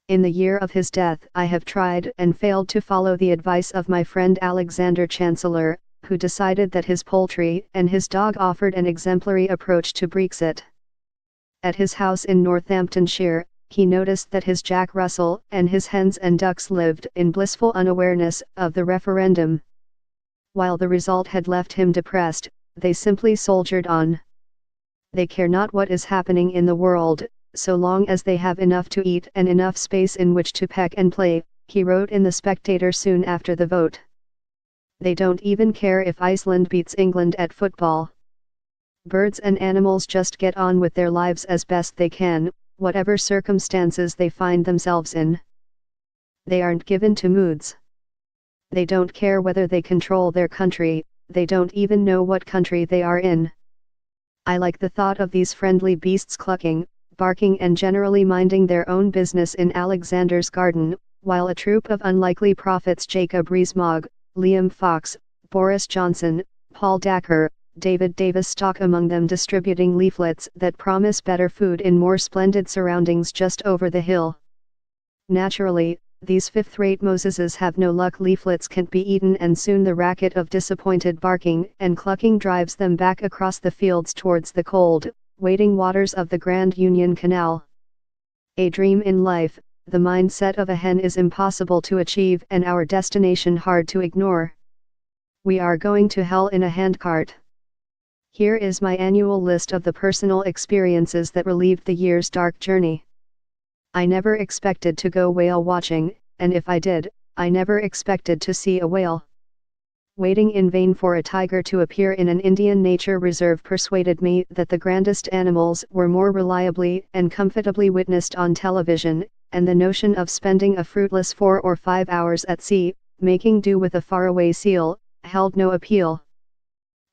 In the year of his death I have tried and failed to follow the advice of my friend Alexander Chancellor, who decided that his poultry and his dog offered an exemplary approach to Brexit. At his house in Northamptonshire, he noticed that his Jack Russell and his hens and ducks lived in blissful unawareness of the referendum. While the result had left him depressed, they simply soldiered on. They care not what is happening in the world, so long as they have enough to eat and enough space in which to peck and play, he wrote in The Spectator soon after the vote. They don't even care if Iceland beats England at football. Birds and animals just get on with their lives as best they can, whatever circumstances they find themselves in. They aren't given to moods. They don't care whether they control their country, they don't even know what country they are in. I like the thought of these friendly beasts clucking, barking and generally minding their own business in Alexander's garden, while a troop of unlikely prophets, Jacob Rees-Mogg, Liam Fox, Boris Johnson, Paul Dacker, David Davis, stalk among them distributing leaflets that promise better food in more splendid surroundings just over the hill. Naturally, these fifth-rate Moseses have no luck. Leaflets can't be eaten, and soon the racket of disappointed barking and clucking drives them back across the fields towards the cold, waiting waters of the Grand Union Canal. A dream in life, the mindset of a hen is impossible to achieve and our destination hard to ignore. We are going to hell in a handcart. Here is my annual list of the personal experiences that relieved the year's dark journey. I never expected to go whale watching, and if I did, I never expected to see a whale. Waiting in vain for a tiger to appear in an Indian nature reserve persuaded me that the grandest animals were more reliably and comfortably witnessed on television, and the notion of spending a fruitless 4 or 5 hours at sea, making do with a faraway seal, held no appeal.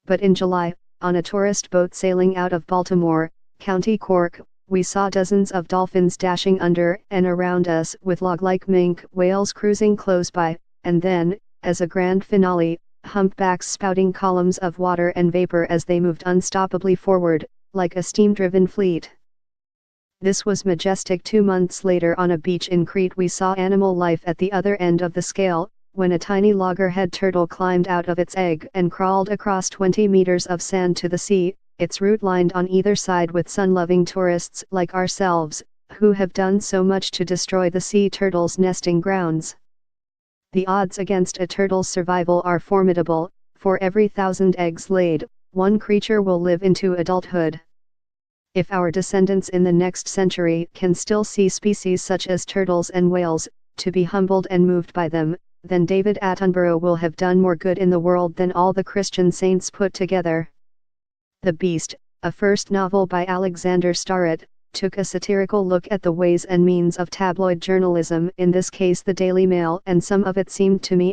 But in July, on a tourist boat sailing out of Baltimore, County Cork, we saw dozens of dolphins dashing under and around us with log-like minke whales cruising close by, and then, as a grand finale, humpbacks spouting columns of water and vapor as they moved unstoppably forward, like a steam-driven fleet. This was majestic. 2 months later on a beach in Crete we saw animal life at the other end of the scale, when a tiny loggerhead turtle climbed out of its egg and crawled across 20 meters of sand to the sea, its route lined on either side with sun-loving tourists like ourselves, who have done so much to destroy the sea turtle's nesting grounds. The odds against a turtle's survival are formidable. For every 1,000 eggs laid, one creature will live into adulthood. If our descendants in the next century can still see species such as turtles and whales, to be humbled and moved by them, then David Attenborough will have done more good in the world than all the Christian saints put together. The Beast, a first novel by Alexander Starrett, took a satirical look at the ways and means of tabloid journalism, in this case the Daily Mail, and some of it seemed to me